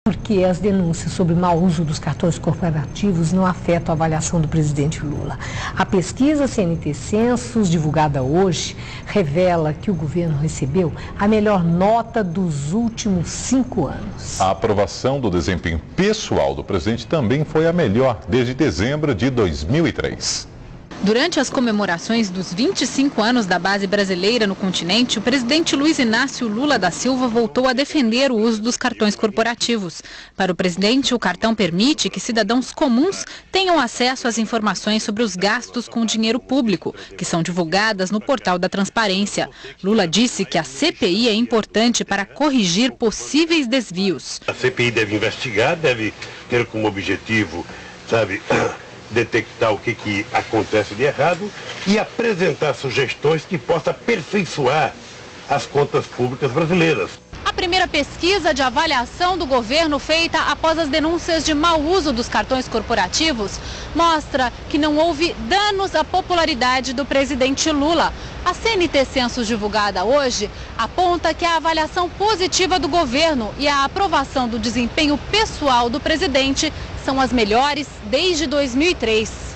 Porque as denúncias sobre mau uso dos cartões corporativos não afetam a avaliação do presidente Lula. A pesquisa CNT Census, divulgada hoje, revela que o governo recebeu a melhor nota dos últimos 5 anos. A aprovação do desempenho pessoal do presidente também foi a melhor desde dezembro de 2003. Durante as comemorações dos 25 anos da base brasileira no continente, o presidente Luiz Inácio Lula da Silva voltou a defender o uso dos cartões corporativos. Para o presidente, o cartão permite que cidadãos comuns tenham acesso às informações sobre os gastos com dinheiro público, que são divulgadas no portal da transparência. Lula disse que a CPI é importante para corrigir possíveis desvios. A CPI deve investigar, deve ter como objetivo, detectar o que acontece de errado e apresentar sugestões que possam aperfeiçoar as contas públicas brasileiras. A primeira pesquisa de avaliação do governo feita após as denúncias de mau uso dos cartões corporativos mostra que não houve danos à popularidade do presidente Lula. A CNT Census divulgada hoje aponta que a avaliação positiva do governo e a aprovação do desempenho pessoal do presidente são as melhores desde 2003.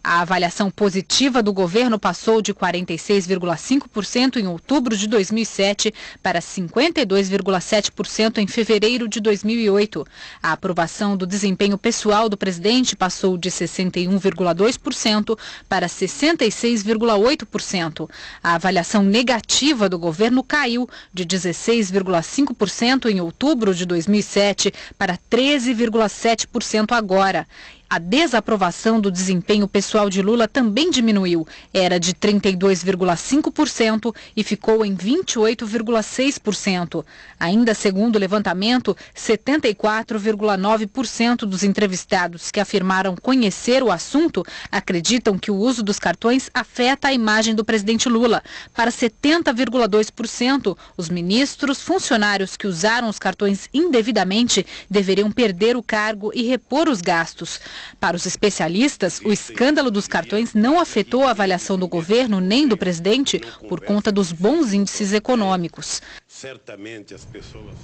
A avaliação positiva do governo passou de 46,5% em outubro de 2007 para 52,7% em fevereiro de 2008. A aprovação do desempenho pessoal do presidente passou de 61,2% para 66,8%. A avaliação negativa do governo caiu de 16,5% em outubro de 2007 para 13,7% agora. A desaprovação do desempenho pessoal de Lula também diminuiu. Era de 32,5% e ficou em 28,6%. Ainda segundo o levantamento, 74,9% dos entrevistados que afirmaram conhecer o assunto acreditam que o uso dos cartões afeta a imagem do presidente Lula. Para 70,2%, os ministros, funcionários que usaram os cartões indevidamente deveriam perder o cargo e repor os gastos. Para os especialistas, o escândalo dos cartões não afetou a avaliação do governo nem do presidente por conta dos bons índices econômicos. Certamente as pessoas...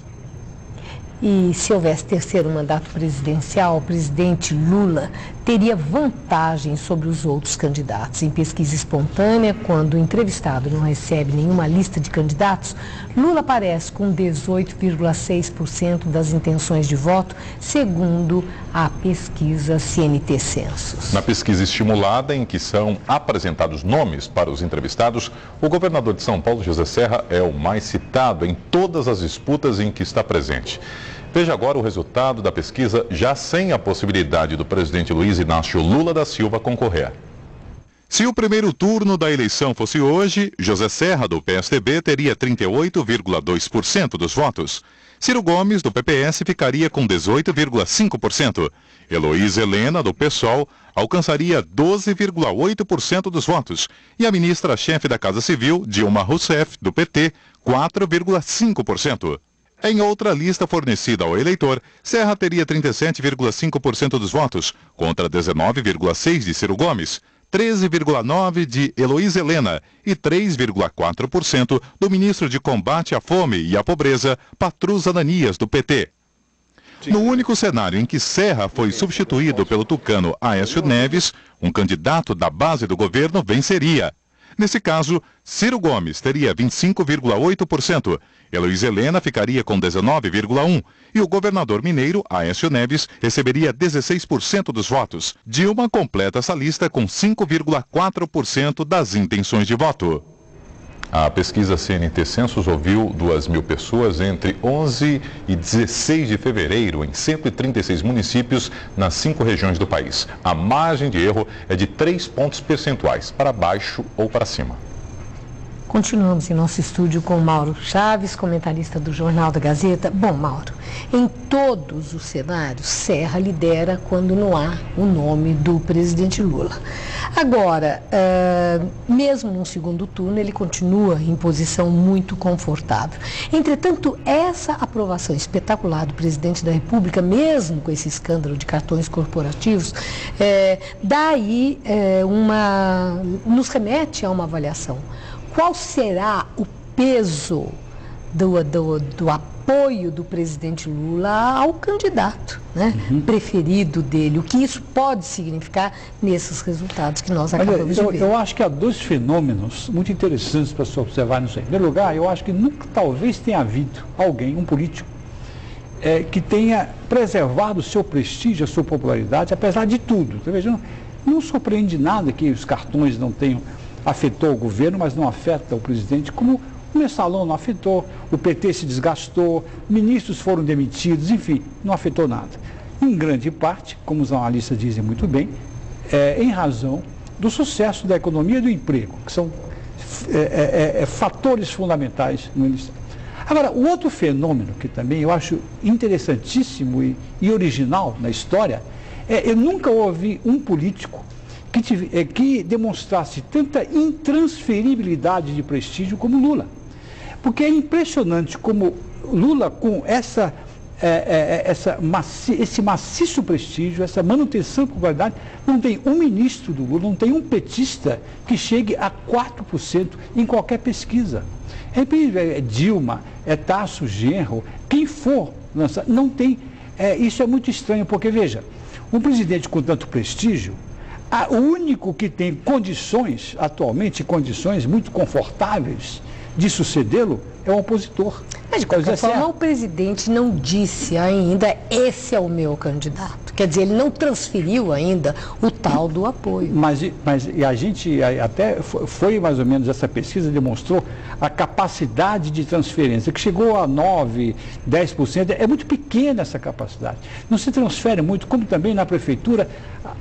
E se houvesse terceiro mandato presidencial, o presidente Lula teria vantagem sobre os outros candidatos. Em pesquisa espontânea, quando o entrevistado não recebe nenhuma lista de candidatos, Lula aparece com 18,6% das intenções de voto, segundo a pesquisa CNT Census. Na pesquisa estimulada, em que são apresentados nomes para os entrevistados, o governador de São Paulo, José Serra, é o mais citado em todas as disputas em que está presente. Veja agora o resultado da pesquisa, já sem a possibilidade do presidente Luiz Inácio Lula da Silva concorrer. Se o primeiro turno da eleição fosse hoje, José Serra, do PSDB, teria 38,2% dos votos. Ciro Gomes, do PPS, ficaria com 18,5%. Heloísa Helena, do PSOL, alcançaria 12,8% dos votos. E a ministra-chefe da Casa Civil, Dilma Rousseff, do PT, 4,5%. Em outra lista fornecida ao eleitor, Serra teria 37,5% dos votos, contra 19,6% de Ciro Gomes, 13,9% de Heloísa Helena e 3,4% do ministro de Combate à Fome e à Pobreza, Patrus Ananias, do PT. No único cenário em que Serra foi substituído pelo tucano Aécio Neves, um candidato da base do governo venceria. Nesse caso, Ciro Gomes teria 25,8%, Heloísa Helena ficaria com 19,1% e o governador mineiro, Aécio Neves, receberia 16% dos votos. Dilma completa essa lista com 5,4% das intenções de voto. A pesquisa CNT Census ouviu 2.000 pessoas entre 11 e 16 de fevereiro em 136 municípios nas 5 regiões do país. A margem de erro é de 3 pontos percentuais, para baixo ou para cima. Continuamos em nosso estúdio com Mauro Chaves, comentarista do Jornal da Gazeta. Bom, Mauro, em todos os cenários, Serra lidera quando não há o nome do presidente Lula. Agora, mesmo no segundo turno, ele continua em posição muito confortável. Entretanto, essa aprovação espetacular do presidente da República, mesmo com esse escândalo de cartões corporativos, nos remete a uma avaliação. Qual será o peso apoio do presidente Lula ao candidato, né, preferido dele. O que isso pode significar nesses resultados que nós acabamos de ver. Eu acho que há dois fenômenos muito interessantes para se observar nisso aí. Em primeiro lugar, eu acho que nunca, talvez tenha havido alguém, um político, que tenha preservado o seu prestígio, a sua popularidade, apesar de tudo. Então, veja, não surpreende nada que os cartões não tenham afetou o governo, mas não afeta o presidente, como o mensalão não afetou, o PT se desgastou, ministros foram demitidos, enfim, não afetou nada. Em grande parte, como os analistas dizem muito bem, em razão do sucesso da economia e do emprego, que são fatores fundamentais no Ministério. Agora, o outro fenômeno que também eu acho interessantíssimo e original na história, eu nunca ouvi um político que demonstrasse tanta intransferibilidade de prestígio como Lula. Porque é impressionante como Lula, com esse maciço prestígio, essa manutenção de popularidade, não tem um ministro do Lula, não tem um petista que chegue a 4% em qualquer pesquisa. É Dilma, é Tasso Genro, quem for lançar, não tem. Isso é muito estranho, porque, veja, um presidente com tanto prestígio, o único que tem condições, atualmente, condições muito confortáveis de sucedê-lo, é o opositor. Mas, de qualquer forma, o presidente não disse ainda, esse é o meu candidato. Quer dizer, ele não transferiu ainda o tal do apoio. Mas a gente, até foi mais ou menos, essa pesquisa demonstrou a capacidade de transferência, que chegou a 9%, 10%, é muito pequena essa capacidade. Não se transfere muito, como também na prefeitura,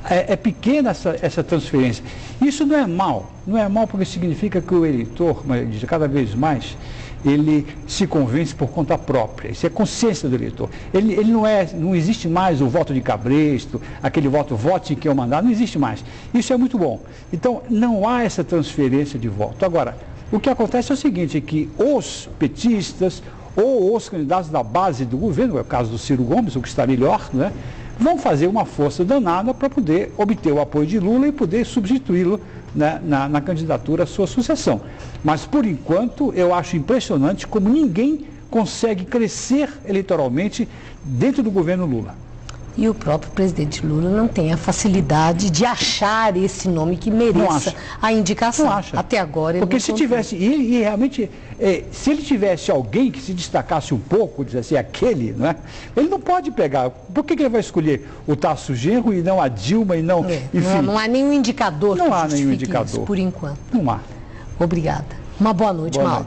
é pequena essa transferência. Isso não é mal porque significa que o eleitor, cada vez mais, ele se convence por conta própria. Isso é consciência do eleitor. Ele não existe mais o voto de cabresto, aquele vote em que eu mandar, não existe mais. Isso é muito bom. Então, não há essa transferência de voto. Agora, o que acontece é o seguinte, é que os petistas ou os candidatos da base do governo, é o caso do Ciro Gomes, o que está melhor, né, vão fazer uma força danada para poder obter o apoio de Lula e poder substituí-lo, né, na candidatura à sua sucessão. Mas, por enquanto, eu acho impressionante como ninguém consegue crescer eleitoralmente dentro do governo Lula. E o próprio presidente Lula não tem a facilidade de achar esse nome que mereça a indicação. Não acha. Até agora ele Porque se tivesse, e realmente, se ele tivesse alguém que se destacasse um pouco, dissesse aquele, não é? Ele não pode pegar. Por que ele vai escolher o Tasso Genro e não a Dilma e não... Enfim, não há nenhum indicador que justifique isso, por enquanto. Não há. Obrigada. Uma boa noite, Mauro.